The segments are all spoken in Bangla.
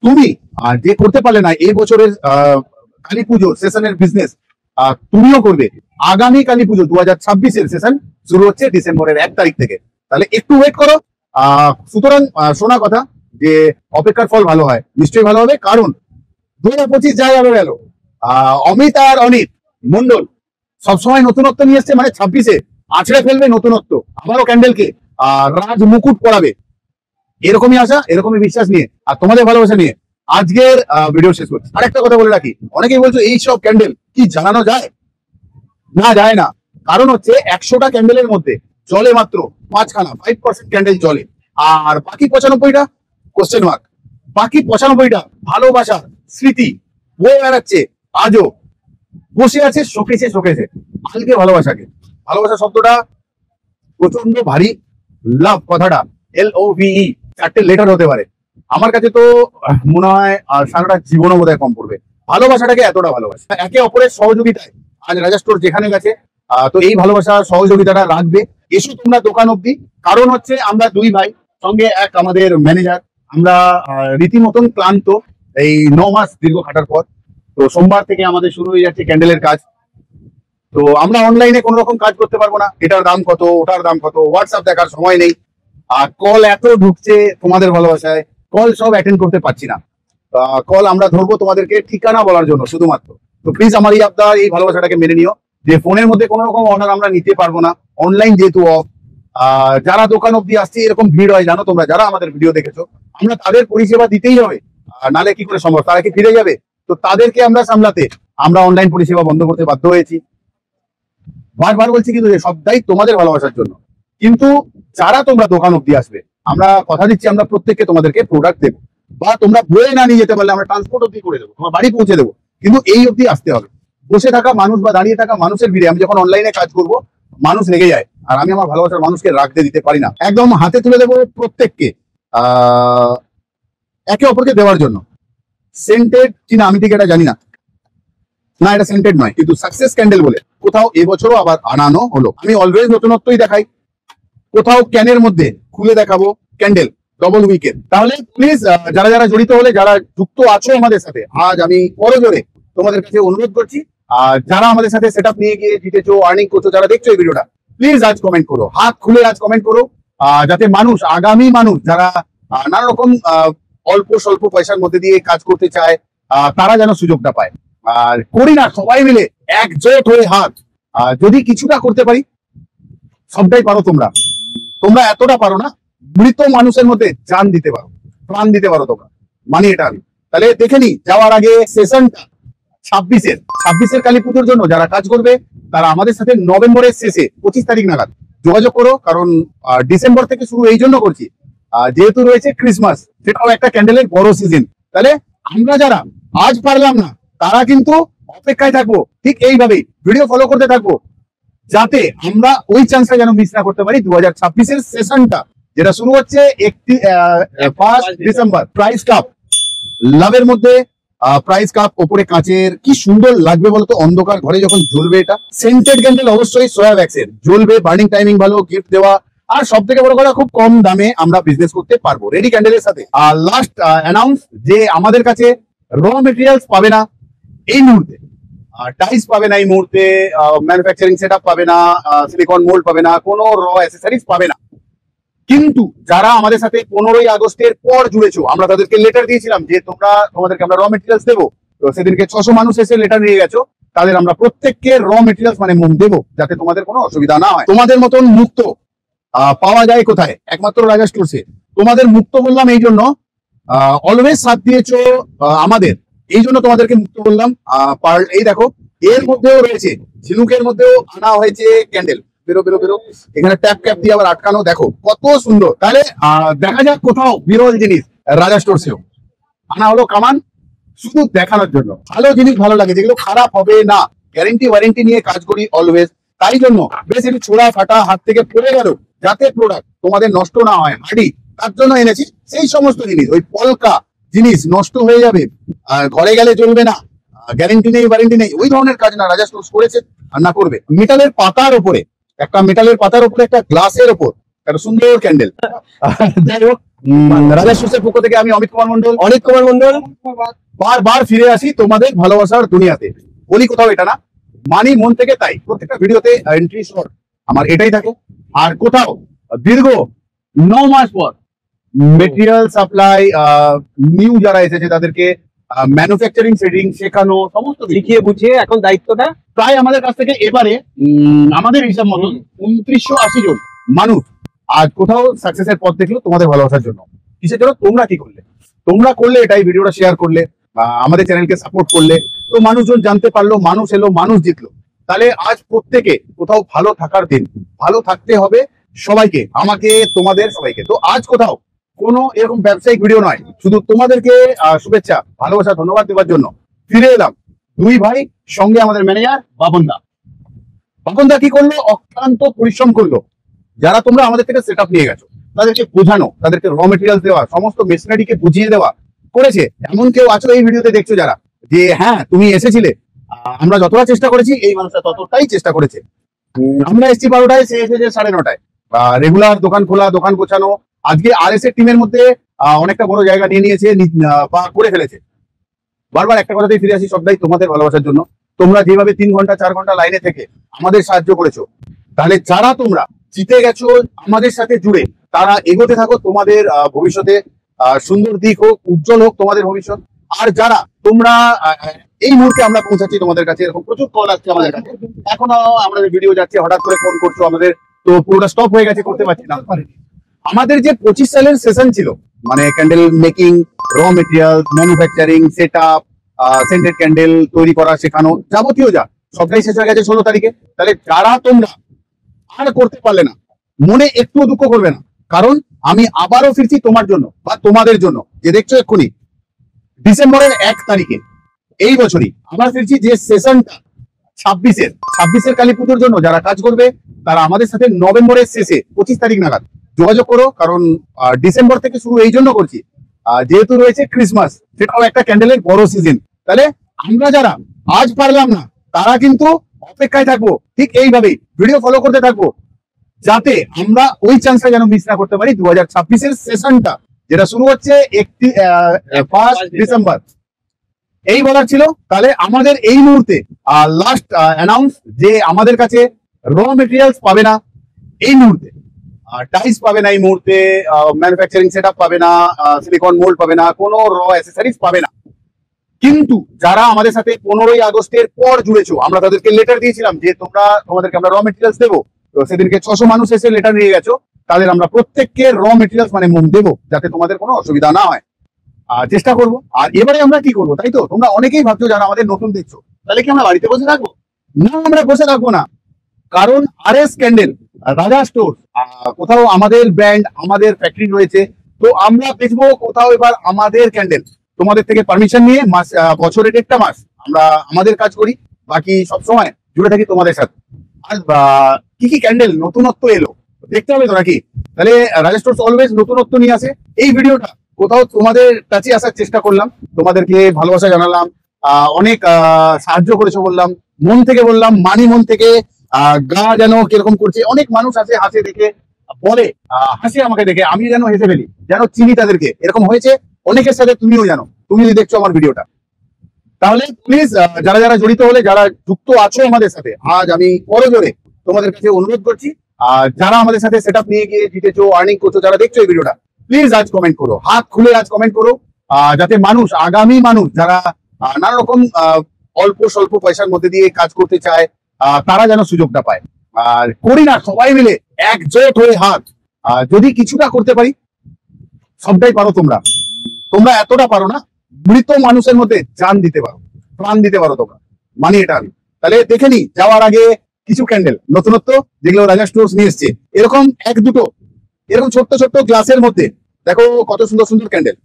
তুমি যে করতে পারলে না এই বছরের কালী পুজো সেশনের বিজনেস, তুমিও করবে। আগামী কালী পুজো 2026-এর সেশন শুরু হচ্ছে ডিসেম্বরের 1 তারিখ থেকে। তাহলে একটু ওয়েট করো। সুতরাং শোনা কথা যে অপেক্ষার ফল ভালো হয়, নিশ্চয়ই ভালো হবে। কারণ 2025 যা গেল গেল, অমিত আর অনিত মন্ডল সবসময় নতুনত্ব নিয়ে এসছে, মানে 26-এ আছড়ে ফেলবে নতুনত্ব, আবারও ক্যান্ডেলকে রাজ মুকুট পরাবে। এরকমই আশা, এরকমই বিশ্বাস নিয়ে আর তোমাদের ভালোবাসা নিয়ে আজকের ভিডিও শেষ করছি। আরেকটা কথা বলে রাখি, অনেকেই বলছো এই সব ক্যান্ডেল কি জানানো যায়? না, যায় না। কারণ হচ্ছে 100টা ক্যান্ডেলের মধ্যে জলে মাত্র 5খানা 5% ক্যান্ডেল জলে, আর বাকি 95টা কোশ্চেন মার্ক। বাকি 95টা ভালোবাসার স্মৃতি বয়ে বেড়াচ্ছে, আজও বসে আছে শোকেছে শোকেছে। আজকে ভালোবাসাকে, ভালোবাসা শব্দটা প্রচন্ড ভারী, লাভ কথাটা LOVE 4টে লেটার হতে পারে। আমার কাছে তো মনে হয় সারাটা জীবনও বোধহয় কম পড়বে ভালোবাসাটাকে এতটা ভালোবাসা। একে অপরের সহযোগিতায় আজ রাজা স্টোর যেখানে গেছে, তো এই ভালোবাসা সহযোগিতাটা রাখবে। এসো তোমরা দোকান অব্দি। কারণ হচ্ছে আমরা দুই ভাই, সঙ্গে এক আমাদের ম্যানেজার, আমরা রীতিমতন ক্লান্ত এই 9 মাস দীর্ঘ খাটার পর। তো সোমবার থেকে আমাদের শুরু হয়ে যাচ্ছে ক্যান্ডেলের কাজ। তো আমরা অনলাইনে কোন রকম কাজ করতে পারবো না, এটার দাম কত ওটার দাম কত, হোয়াটসঅ্যাপ দেখার সময় নেই। আর কল এত ঢুকছে তোমাদের ভালোবাসায়, কল সব অ্যাটেন্ড করতে পারছি না। কল আমরা ধরবো তোমাদেরকে ঠিকানা বলার জন্য শুধুমাত্র। তো প্লিজ আমার এই আবদার, এই ভালোবাসাটাকে মেনে নিও যে ফোনের মধ্যে কোনো রকম অর্ডার আমরা নিতে পারবো না, অনলাইন যেহেতু অফ। যারা দোকান অব্দি আসছে, এরকম ভিড় হয় জানো তোমরা, যারা আমাদের ভিডিও দেখেছো, আমরা তাদের পরিষেবা দিতেই হবে, নালে কি করে সম্ভব? তারা কি ফিরে যাবে? তো তাদেরকে আমরা সামলাতে আমরা অনলাইন পরিষেবা বন্ধ করতে বাধ্য হয়েছি। বারবার বলছি কিন্তু সবটাই তোমাদের ভালোবাসার জন্য। কিন্তু যারা তোমরা দোকান অব্দি আসবে, আমরা কথা দিচ্ছি আমরা প্রত্যেককে তোমাদেরকে প্রোডাক্ট দেবো, বা তোমরা বয়ে না নিয়ে যেতে পারলে আমরা ট্রান্সপোর্ট অব্দি করে দেবো, তোমার বাড়ি পৌঁছে দেবো। কিন্তু এই অব্দি আসতে হবে। বসে থাকা মানুষ বা দাঁড়িয়ে থাকা মানুষের ভিড়ে আমি যখন অনলাইনে কাজ করব, মানুষ রেগে যায়, আর আমি আমার ভালোবাসার মানুষকে রাখতে দিতে পারি না। একদম হাতে তুলে দেবো প্রত্যেককে, একে অপরকে দেওয়ার জন্য। সেন্টেড কিনা আমি ঠিক এটা জানি না, না এটা সেন্টেড নয়, কিন্তু সাকসেস ক্যান্ডেল বলে কোথাও এবছরও আবার আনানো হলো। আমি অলওয়েজ নতুনত্বই দেখাই, কোথাও ক্যানের মধ্যে খুলে দেখাবো ক্যান্ডেল ডবল উইকের। তাহলে প্লিজ যারা যারা জড়িত হলে, যারা যুক্ত আছো আমাদের সাথে, আজ আমি করজোরে তোমাদের কাছে অনুরোধ করছি, আর যারা আমাদের সাথে সেট আপ নিয়ে গিয়ে জিতেছো, আর্নিং করছো, যারা দেখছো এই ভিডিওটা, প্লিজ আজ কমেন্ট করো, হাত খুলে আজ কমেন্ট করো, যাতে মানুষ, আগামী মানুষ যারা নানা রকম অল্প স্বল্প পয়সার মধ্যে দিয়ে কাজ করতে চায়, তারা যেন সুযোগটা পায়। আর করি না সবাই মিলে একজোট হয়ে হাত, যদি কিছুটা করতে পারি। সবটাই পারো তোমরা, তোমরা এতটা পারো না, মৃত মানুষের মধ্যে জান দিতে পারো, প্রাণ দিতে পারো তোমরা, মানে এটা আমি। তাহলে দেখে নি যাওয়ার আগে সেশনটা 26-এর কালী পুজোর জন্য যারা কাজ করবে, তারা আমাদের সাথে নভেম্বরের শেষে 25 তারিখ নাগাদ যোগাযোগ করো। কারণ ডিসেম্বর থেকে শুরু এই জন্য করছি, যেহেতু রয়েছে ক্রিসমাস, সেটাও একটা ক্যান্ডেলের বড় সিজন। তাহলে আমরা যারা আজ পারলাম না, তারা কিন্তু অপেক্ষায় থাকবো, ঠিক এইভাবেই ভিডিও ফলো করতে থাকবো, যাতে আমরা ওই চান্সটা যেন মিস না করতে পারি। 2026-এর সেশনটা যেটা শুরু হচ্ছে 1 ডিসেম্বর। প্রাইস কাপ, লাভের মধ্যে প্রাইস কাপ, ওপরে কাঁচের, কি সুন্দর লাগবে বলতো অন্ধকার ঘরে যখন জ্বলবে। এটা সেন্টেড ক্যান্ডেল, অবশ্যই সোয়া ভ্যাক্সের জ্বলবে, বার্নিং টাইমিং ভালো, গিফট দেওয়া, আর সব থেকে বড় কথা খুব কম দামে আমরা বিজনেস করতে পারবো রেডি ক্যান্ডেলের সাথে। আর লাস্ট অ্যানাউন্স যে আমাদের কাছে র মেটেরিয়ালস পাবে না এই মুহূর্তে, টাইস পাবে না এই মুহূর্তে, ম্যানুফ্যাকচারিং সেটআপ পাবে না, সিলিকন মোল্ড পাবে না, কোনো র অ্যাসেসরিজ পাবে না। কিন্তু যারা আমাদের সাথে 15ই আগস্টের পর জুড়েছো, আমরা তাদেরকে লেটার দিয়েছিলাম যে তোমাদেরকে আমরা র মেটেরিয়ালস দেবো। তো সেদিনকে 600 মানুষ এসে লেটার নিয়ে গেছো, তাদের আমরা প্রত্যেককে র মেটেরিয়ালস মানে মুখ দেবো, যাতে তোমাদের কোনো অসুবিধা না হয়। তোমাদের মতন মুক্ত পাওয়া যায় কোথায়? একমাত্র রাজা স্টোরসে। তোমাদের মুক্ত বললাম এই জন্য, অলওয়েজ সাথ দিয়েছো আমাদের, এই জন্য তোমাদেরকে মুক্ত বললাম। এই দেখো, এর মধ্যেও রয়েছে, ঝিনুকের মধ্যেও আনা হয়েছে ক্যান্ডেল। বেরো বেরো বেরো, এখানে ট্যাপ ক্যাপ দিয়ে আবার আটকানো, দেখো কত সুন্দর। তাহলে দেখা যাক কোথাও বিরল জিনিস রাজা স্টোরসেও আনা হলো কামান, শুধু দেখানোর জন্য। ভালো জিনিস ভালো লাগে, যেগুলো খারাপ হবে না, গ্যারেন্টি ওয়ারেন্টি নিয়ে কাজ করি অলওয়েজ। তাই জন্য বেশ একটু ছোড়া ফাটা হাত থেকে পড়ে গেল, যাতে প্রোডাক্ট তোমাদের নষ্ট না হয়, হার্ডি, তার জন্য এনেছি সেই সমস্ত জিনিস। ওই পলকা জিনিস নষ্ট হয়ে যাবে, ঘরে গেলে চলবে না, গ্যারেন্টি নেই ওয়ারেন্টি নেই, ওই ধরনের কাজ না রাজা স্টোরস করেছে আর না করবে। মেটালের পাতার উপরে একটা গ্লাসের ওপর একটা সুন্দর ক্যান্ডেল। যাই হোক, রাজা সুসের পক্ষ থেকে আমি অমিত কুমার মন্ডল বারবার ফিরে আসি তোমাদের ভালোবাসার দুনিয়াতে। বলি কোথাও এটা না, মানি মন থেকে, তাই প্রত্যেকটা ভিডিওতে এন্ট্রি শর্ট আমার এটাই থাকে। আর কোথাও দীর্ঘ 9 মাস পর মেটেরিয়াল সাপ্লাই, নিউ যারা এসেছে তাদেরকে ম্যানুফ্যাকচারিং সেটিং শেখানো, সমস্ত শিখিয়ে বুঝিয়ে এখন দায়িত্বটা প্রায় আমাদের কাছ থেকে এবারে আমাদের হিসাব মতন 2980 জন মানুষ আজ কোথাও সাকসেসের পথ দেখলো তোমাদের ভালোবাসার জন্য। কিসের জন্য? তোমরা কি করলে? তোমরা করলে এটাই, ভিডিওটা শেয়ার করলে, আমাদের চ্যানেলকে সাপোর্ট করলে, তো মানুষজন জানতে পারলো, মানুষ এলো, মানুষ জিতলো। তাহলে আজ প্রত্যেকে কোথাও ভালো থাকার দিন, ভালো থাকতে হবে সবাইকে, আমাকে, তোমাদের সবাইকে। তো আজ কোথাও কোনো এরকম ব্যবসায়িক ভিডিও নয়, শুধু তোমাদেরকে শুভেচ্ছা, ভালোবাসা, ধন্যবাদ দেওয়ার জন্য ফিরে এলাম। দুই ভাই, সঙ্গে আমাদের ম্যানেজার বাপনদা। বাপনদা কি করলো? অক্লান্ত পরিশ্রম করলো। যারা তোমরা আমাদের থেকে সেট নিয়ে গেছো তাদেরকে বোঝানো, তাদেরকে র মেটেরিয়াল দেওয়া, সমস্ত মেশিনারিকে বুঝিয়ে দেওয়া করেছে। এমন কেউ আছো এই ভিডিওতে দেখছো যারা, যে হ্যাঁ তুমি এসেছিলে, আমরা যতটা চেষ্টা করেছি এই মানুষটা ততটাই চেষ্টা করেছে। আমরা এসছি 12টায়, সে এসেছে 9:30টায়। রেগুলার দোকান খোলা, দোকান গোছানো। আজকে RS এর টিমের মধ্যে অনেকটা বড় জায়গা নিয়ে নিয়েছে বা করে ফেলেছে। বারবার একটা কথাতেই ফিরে আসি, সবটাই তোমাদের ভালোবাসার জন্য। তোমরা যেভাবে 3 ঘন্টা 4 ঘন্টা লাইনে থেকে আমাদের সাহায্য করেছো, তাহলে যারা তোমরা জিতে গেছো আমাদের সাথে জুড়ে, তারা এগোতে থাকো। তোমাদের ভবিষ্যতে সুন্দর দিক হোক, উজ্জ্বল হোক তোমাদের ভবিষ্যৎ। আর যারা তোমরা এই মুহূর্তে আমরা পৌঁছাচ্ছি তোমাদের কাছে, এরকম প্রচুর কল আসছে আমাদের কাছে, এখনো আমাদের ভিডিও যাচ্ছে, হঠাৎ করে ফোন করছো আমাদের, তো পুরোটা স্টপ হয়ে গেছে, করতে পারছি না। আমাদের যে 25 সালের সেশন ছিল, মানে ক্যান্ডেল মেকিং, র material, manufacturing, set up, scented candle তৈরি করা, শেখানো, যাবতীয় যা সবটাই শেষ হয়ে গেছে 16 তারিখে। তাহলে যারা তোমরা আর করতে পারলে না, মনে একটু দুঃখ করবে না, কারণ আমি আবারও ফিরছি তোমার জন্য বা তোমাদের জন্য। যে দেখছো এক্ষুনি ডিসেম্বরের 1 তারিখে এই বছরই আমরা ফিরছি, যে সেশনটা 26-এর কালী পুজোর জন্য যারা কাজ করবে তারা আমাদের সাথে নভেম্বরের শেষে 25 তারিখ নাগাদ যোগাযোগ করো। কারণ ডিসেম্বর থেকে শুরু এই জন্য করছি, যেহেতু রয়েছে ক্রিসমাস, সেটাও একটা ক্যান্ডেলের বড় সিজন। তাহলে আমরা যারা আজ পারলাম না, তারা কিন্তু অপেক্ষায় থাকবো, ঠিক এইভাবেই ভিডিও ফলো করতে থাকবো, যাতে আমরা ওই চান্সটা যেন মিস না করতে পারি। 2026-এর সেশনটা যেটা শুরু হচ্ছে 1 ডিসেম্বর, এই বলার ছিল। তাহলে আমাদের এই মুহূর্তে লাস্ট অ্যানাউন্স, যে আমাদের কাছে র মেটেরিয়ালস পাবে না এই মুহূর্তে, টাইলস পাবে না এই মুহূর্তে, ম্যানুফ্যাকচারিং সেটআপ পাবে না, সিলিকন মোল্ড পাবে না, কোনো র অ্যাসেসরিজ পাবে না। কিন্তু যারা আমাদের সাথে 15ই আগস্টের পর জুড়েছো, আমরা তাদেরকে লেটার দিয়েছিলাম যে তোমাদেরকে আমরা র মেটেরিয়ালস দেবো। তো সেদিনকে 600 মানুষ এসে লেটার নিয়ে গেছো। তাদের আমরা প্রত্যেককে র মেটেরিয়ালস মানে মোম দেবো, যাতে তোমাদের কোনো অসুবিধা না হয়। চেষ্টা করবো। আর এবারে আমরা কি করবো, তাই তো তোমরা অনেকেই ভাবছো যারা আমাদের নতুন দেখছো, তাহলে কি আমরা বাড়িতে বসে থাকবো? না, আমরা বসে থাকবো না। কারণ RS ক্যান্ডেল, রাজা স্টোর, কোথাও আমাদের ব্র্যান্ড, আমাদের ফ্যাক্টরি রয়েছে। তো আমরা দেখবো কোথাও এবার আমাদের ক্যান্ডেল তোমাদের থেকে পারমিশন নিয়ে বছরের একটা মাস আমরা আমাদের কাজ করি, বাকি সব সময় জুড়ে থাকি তোমাদের সাথে। আর কি কি ক্যান্ডেল নতুনত্ব এলো দেখতে হবে তো নাকি? তাহলে রাজা স্টোরস অলওয়েজ নতুনত্ব নিয়ে আসে। এই ভিডিওটা কোথাও তোমাদের কাছে আসার চেষ্টা করলাম, তোমাদেরকে ভালোবাসা জানালাম, অনেক সাহায্য করেছো বললাম, মন থেকে বললাম, মানি মন থেকে। গা যেন কিরকম করছে, অনেক মানুষ আছে হাসে দেখে বলে, হাসি আমাকে দেখে, আমি যেন হেসে ফেলি, যেন চিনি তাদেরকে। এরকম হয়েছে অনেকের সাথে, তুমিও জানো, তুমি যদি দেখছো আমার ভিডিওটা। তাহলে প্লিজ যারা যারা জড়িত হলে, যারা যুক্ত আছো আমাদের সাথে, আজ আমি করজোরে তোমাদের কাছে অনুরোধ করছি, যারা আমাদের সাথে সেট আপ নিয়ে গিয়ে জিতেছো, আর্নিং করছো, যারা দেখছো এই ভিডিওটা, প্লিজ আজ কমেন্ট করো, হাত খুলে আজ কমেন্ট করো, যাতে মানুষ, আগামী মানুষ যারা নানা রকম অল্প স্বল্প পয়সার মধ্যে দিয়ে কাজ করতে চায়, তারা যেন সুযোগটা পায়। আর করি না সবাই মিলে একজোট হয়ে হাত, যদি কিছুটা করতে পারি। সবটাই পারো তোমরা, তোমরা এতটা পারো না, মৃত মানুষের মধ্যে জান দিতে পারো, প্রাণ দিতে পারো তোমরা, মানে এটা আমি। তাহলে দেখে নি যাওয়ার আগে কিছু ক্যান্ডেল নতুনত্ব, যেগুলো রাজা স্টোরস নিয়ে এসছে, এরকম 1-2 এরকম ছোট্ট ছোট্ট গ্লাসের মধ্যে দেখো কত সুন্দর সুন্দর ক্যান্ডেল।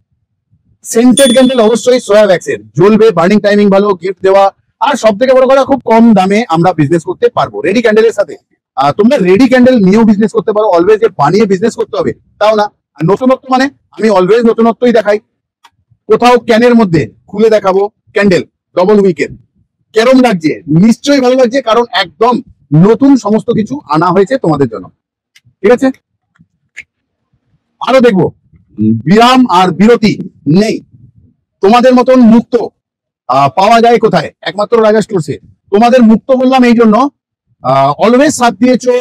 সেন্টেড ক্যান্ডেল অবশ্যই সোয়া ভ্যাক্সের, জ্বলবে, বার্নিং টাইমিং ভালো, গিফট দেওয়া, আর সব থেকে বড় কথা খুব কম দামে আমরা বিজনেস করতে পারবো রেডি ক্যান্ডেলের সাথে। তোমরা রেডি ক্যান্ডেল নিয়েও বিজনেস করতে পারো, অলওয়েজ যে বানিয়ে বিজনেস করতে হবে তাও না। আর নতুনত্ব মানে আমি অলওয়েজ নতুনত্বই দেখাই। কোথাও ক্যানের মধ্যে খুলে দেখাবো ক্যান্ডেল ডবল উইকের, কেরম লাগছে? নিশ্চয়ই ভালো লাগছে, কারণ একদম নতুন সমস্ত কিছু আনা হয়েছে তোমাদের জন্য। ঠিক আছে, আরো দেখবো বিরাম আর বিরতি নেই। তোমাদের মতন মুক্ত পাওয়া যায় কোথায়? একমাত্র রাজা স্টোরসে। তোমাদের মুক্ত বললাম এই জন্য, অলওয়েজ সাথ দিয়েছো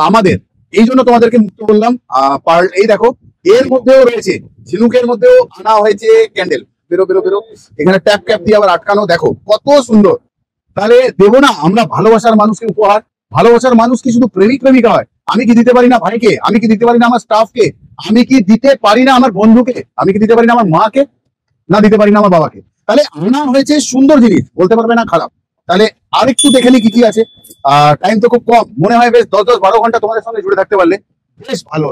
আমাদের, এই জন্য তোমাদেরকে মুক্ত বললাম। এই দেখো, এর মধ্যেও রয়েছে, ঝিনুকের মধ্যেও আনা হয়েছে ক্যান্ডেল। বেরো বেরো বেরো, এখানে ট্যাপ ক্যাপ দিয়ে আবার আটকানো, দেখো কত সুন্দর। তাহলে দেবো না আমরা ভালোবাসার মানুষকে উপহার? ভালোবাসার মানুষ কি শুধু প্রেমিক প্রেমিকা হয়? আমি কি দিতে পারি না ভাইকে? আমি কি দিতে পারি না আমার স্টাফকে? আমি কি দিতে পারি না আমার বন্ধুকে? আমি কি দিতে পারি না আমার মাকে? না দিতে পারি না আমার বাবাকে? তাহলে আনা হয়েছে সুন্দর জিনিস, বলতে পারবে না খারাপ। তাহলে আরেকটু দেখে নি কি কি আছে। টাইম তো খুব কম, মনে হয় বেশ 10-12 ঘন্টা তোমাদের সঙ্গে জুড়ে থাকতে পারলে বেশ ভালো।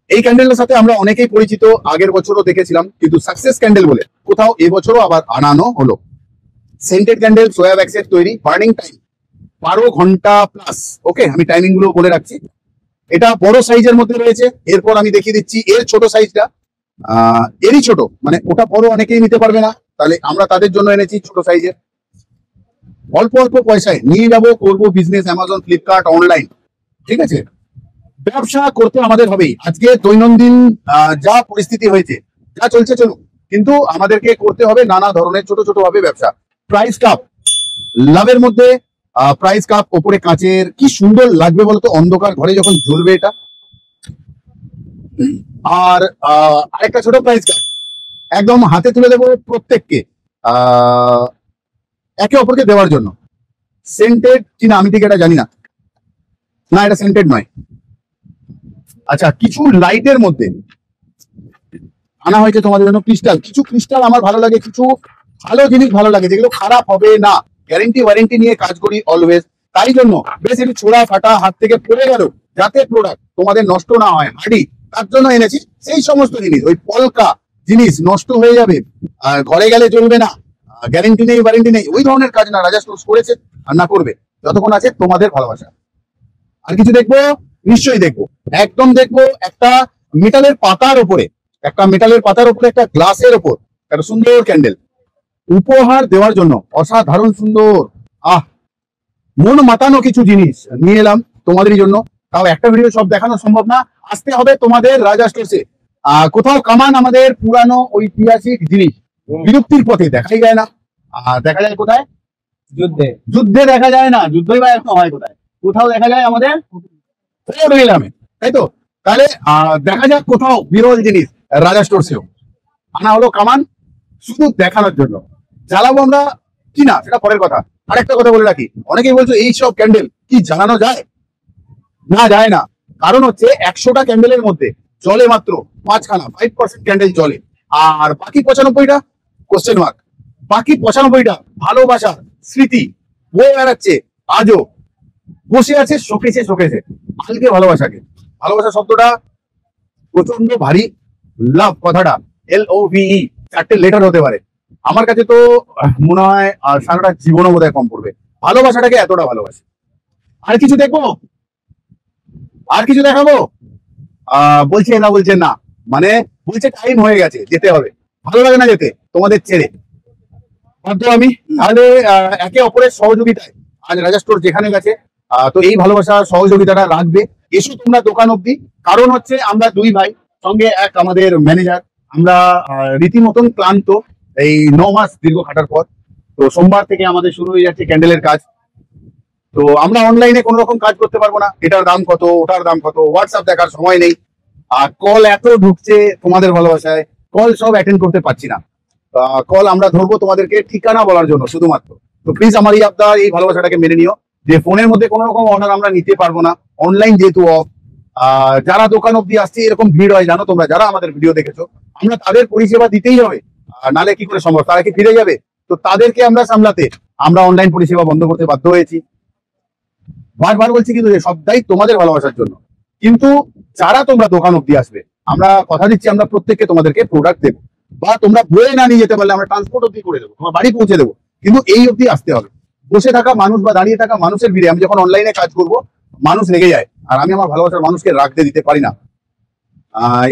এই ক্যান্ডেলের সাথে আমরা অনেকেই পরিচিত, আগের বছরও দেখেছিলাম, কিন্তু সাকসেস ক্যান্ডেল বলে কোথাও এবছরও আবার আনানো হলো। সেন্টেড ক্যান্ডেল, সোয়া ওয়্যাক্সের তৈরি, বার্নিং টাইম 12 ঘন্টা প্লাস। ওকে, আমি টাইমিং গুলো বলে রাখছি। এটা বড় সাইজের মধ্যে রয়েছে। এরপর আমি দেখিয়ে দিচ্ছি এর ছোট সাইজটা। এরই ছোট, মানে ওটা বড় অনেকেই নিতে পারবে না, তাহলে আমরা তাদের জন্য এনেছি ছোট সাইজের। অল্প অল্প পয়সায় নিয়ে যাবো, করবো বিজনেস, অ্যামাজন, ফ্লিপকার্ট, অনলাইন। ঠিক আছে, ব্যবসা করতে আমাদের হবেই। আজকে দৈনন্দিন যা পরিস্থিতি হয়েছে, যা চলছে চলুক, কিন্তু আমাদেরকে করতে হবে নানা ধরনের ছোট ছোট ভাবে ব্যবসা। প্রাইস কাপ, লাভের মধ্যে প্রাইস কাপ, ওপরে কাঁচের, কি সুন্দর লাগবে বলতো অন্ধকার ঘরে যখন জ্বলবে এটা। আর আরেকটা ছোট প্রাইস কাপ একদম হাতে তুলে দেবো প্রত্যেককে, একে অপরকে দেওয়ার জন্য। সেন্টেড কিনা আমি ঠিক এটা জানি না, না এটা সেন্টেড নয়। আচ্ছা, কিছু লাইটের মধ্যে আনা হয়েছে তোমাদের জন্য ক্রিস্টাল। কিছু ক্রিস্টাল আমার ভালো লাগে, কিছু ভালো জিনিস ভালো লাগে, যেগুলো খারাপ হবে না, গ্যারেন্টি ওয়ারেন্টি নিয়ে কাজ করি অলওয়েজ। তাই জন্য বেশ একটু ছোড়া ফাটা, হাত থেকে পড়ে গেল, যাতে প্রোডাক্ট তোমাদের নষ্ট না হয়, হার্ডি, তার জন্য এনেছি সেই সমস্ত জিনিস। ওই পলকা জিনিস নষ্ট হয়ে যাবে, ঘরে গেলে চলবে না, গ্যারেন্টি নেই ওয়ারেন্টি নেই, ওই ধরনের কাজ না রাজা স্টোরস করেছে আর না করবে যতক্ষণ আছে তোমাদের ভালোবাসা। আর কিছু দেখবো? নিশ্চয়ই দেখবো, একদম দেখবো। একটা মেটালের পাতার উপরে, একটা গ্লাসের উপর একটা সুন্দর ক্যান্ডেল উপহার দেওয়ার জন্য, অসাধারণ সুন্দর। মন মাতানো কিছু জিনিস নিয়ে এলাম তোমাদেরই জন্য। তাও একটা ভিডিও সব দেখানো সম্ভব না, আসতে হবে তোমাদের রাজা স্টোরসে। কোথাও কামান আমাদের পুরানো ঐতিহাসিক জিনিস বিলুপ্তির পথে, দেখাই যায় না। দেখা যায় কোথায়? যুদ্ধে দেখা যায় না, যুদ্ধই বা এখন হয় কোথায়? কোথাও দেখা যায় আমাদের গ্রামে, তাই তো? তাহলে দেখা যাক কোথাও বিরল জিনিস রাজা স্টোরসেও আনা হলো কামান, শুধু দেখানোর জন্য। জ্বালাবো আমরা কিনা সেটা পরের কথা। আরেকটা কথা বলে রাখি, অনেকেই বলছো এই সব ক্যান্ডেল কি জ্বালানো যায়? না, যায় না। কারণ হচ্ছে 100টা ক্যান্ডেলের মধ্যে জলে মাত্র 5খানা, 5% ক্যান্ডেল জলে, আর বাকি 95টা কোশ্চেন মার্ক। বাকি 95টা ভালোবাসার স্মৃতি বয়ে বেড়াচ্ছে আজও, বসে আছে শোকেছে শোকেছে। আজকে ভালোবাসাকে, ভালোবাসা শব্দটা প্রচন্ড ভারী, লাভ কথাটা LOVE 4টে লেটার হতে পারে। আমার কাছে তো মনে হয় আর সারাটা জীবনও বোধহয় কম পড়বে, ভালোবাসাটাকে এতটা ভালোবাসি। আর কিছু দেখবো, আর কিছু দেখাবো? বলছে না, বলছে না, মানে বলছে টাইম হয়ে গেছে, যেতে হবে। ভালো লাগে না যেতে তোমাদের ছেড়ে, বাধ্য আমি। তাহলে একে অপরের সহযোগিতায় আজ রাজা স্টোর যেখানে গেছে, তো এই ভালোবাসা সহযোগিতাটা রাখবে। এসো তোমরা দোকান অব্দি, কারণ হচ্ছে আমরা দুই ভাই, সঙ্গে এক আমাদের ম্যানেজার। আমরা রীতিমতন ক্লান্ত এই 9 মাস দীর্ঘ খাটার পর। তো সোমবার থেকে আমাদের শুরু হয়ে যাচ্ছে ক্যান্ডেলের কাজ। তো আমরা অনলাইনে কোন রকম কাজ করতে পারবো না, এটার দাম কত, ওটার দাম কত, হোয়াটসঅ্যাপ দেখার সময় নেই। আর কল এত ঢুকছে তোমাদের ভালোবাসায়, কল সব অ্যাটেন্ড করতে পারছি না। কল আমরা ধরবো তোমাদেরকে ঠিকানা বলার জন্য শুধুমাত্র। তো প্লিজ আমার এই আপনার এই ভালোবাসাটাকে মেনে নিও, যে ফোনের মধ্যে কোনো রকম অর্ডার আমরা নিতে পারবো না, অনলাইন যেহেতু অফ। যারা দোকান অব্দি আসছে, এরকম ভিড় হয় জানো তোমরা, যারা আমাদের ভিডিও দেখেছো, আমরা তাদের পরিষেবা দিতেই হবে, নালে কি করে সম্ভব? তারা কি ফিরে যাবে? তো তাদেরকে আমরা সামলাতে আমরা অনলাইন পরিষেবা বন্ধ করতে বাধ্য হয়েছি। বারবার বলছি কিন্তু সবটাই তোমাদের ভালোবাসার জন্য। কিন্তু যারা তোমরা দোকান অব্দি আসবে, আমরা কথা দিচ্ছি আমরা প্রত্যেককে তোমাদেরকে প্রোডাক্ট দেবো, বা তোমরা বয়ে না নিয়ে যেতে পারলে আমরা ট্রান্সপোর্ট অব্দি করে দেবো, তোমার বাড়ি পৌঁছে দেবো। কিন্তু এই অব্দি আসতে হবে। বসে থাকা মানুষ বা দাঁড়িয়ে থাকা মানুষের ভিড়ে আমি যখন অনলাইনে কাজ করব, মানুষ রেগে যায়, আর আমি আমার ভালোবাসার মানুষকে রাখতে দিতে পারি না।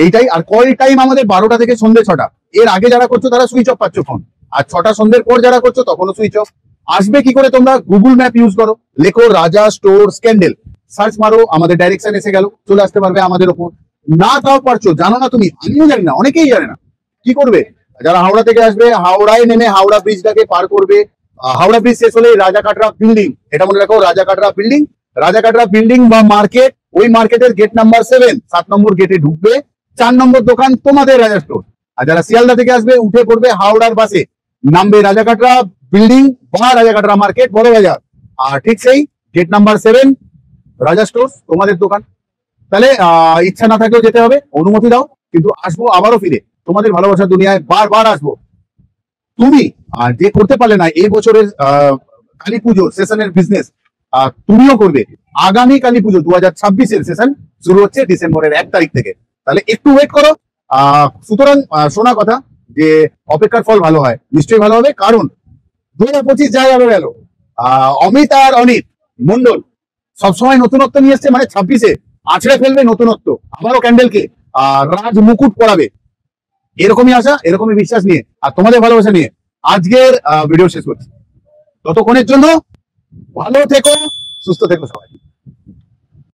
এইটাই। আর কল টাইম আমাদের 12টা থেকে সন্ধ্যে 6টা। এর আগে যারা করছো তারা সুইচ অফ পাচ্ছ ফোন, আর 6টা সন্ধ্যের পর যারা করছো তখনও সুইচ অফ। আসবে কি করে? তোমরা গুগল ম্যাপ ইউজ করো, লেখো রাজা স্টোরস ক্যান্ডেল, সার্চ মারো, আমাদের ডাইরেকশন এসে গেল, চলে আসতে পারবে আমাদের ওপর। না তাও পারছো, জানো না তুমি, আমিও জানি না, অনেকেই জানে না। কি করবে? যারা হাওড়া থেকে আসবে, হাওড়ায় নেমে হাওড়া ব্রিজটাকে পার করবে। হাওড়া ব্রিজ শেষ হলে রাজা কাটরা বিল্ডিং, এটা মনে রাখো, রাজা কাটরা বিল্ডিং। রাজা কাটরা বিল্ডিং বা মার্কেট, ওই মার্কেটের গেট নাম্বার 7, 7 নম্বর গেটে ঢুকবে, 4 নম্বর দোকান তোমাদের রাজা স্টোর। আর যারা শিয়ালদা থেকে আসবে, উঠে পড়বে হাওড়ার বাসে, নামবে রাজা কাটরা বিল্ডিং বা রাজা কাটরা মার্কেট, বড় বাজার। আর ঠিক সেই গেট নাম্বার 7 রাজা স্টোর তোমাদের দোকান। তাহলে ইচ্ছা না থাকলেও যেতে হবে, অনুমতি দাও, কিন্তু আসবো আবারও ফিরে, তোমাদের ভালোবাসার দুনিয়ায় বারবার আসবো। তুমি যে করতে পারলে না এই বছরের কালী পুজোর সেশনের বিজনেস, তুমিও করবে। আগামী কালী পুজো 2026-এর সেশন শুরু হচ্ছে ডিসেম্বরের 1 তারিখ থেকে। তাহলে একটু ওয়েট করো। সুতরাং শোনা কথা যে অপেক্ষার ফল ভালো হয়, নিশ্চয়ই ভালো হবে, কারণ 2025 যা যাবে গেল, অমিত আর অনিত মন্ডল সবসময় নতুনত্ব নিয়ে এসছে, মানে 26-এ আছড়ে ফেলবে নতুনত্ব, আবারও ক্যান্ডেলকে রাজ মুকুট পরাবে, এরকমই আশা, এরকমই বিশ্বাস নিয়ে আর তোমাদের ভালোবাসা নিয়ে আজকের ভিডিও শেষ করছি। ততক্ষণের জন্য ভালো থেকো, সুস্থ থেকো সবাই।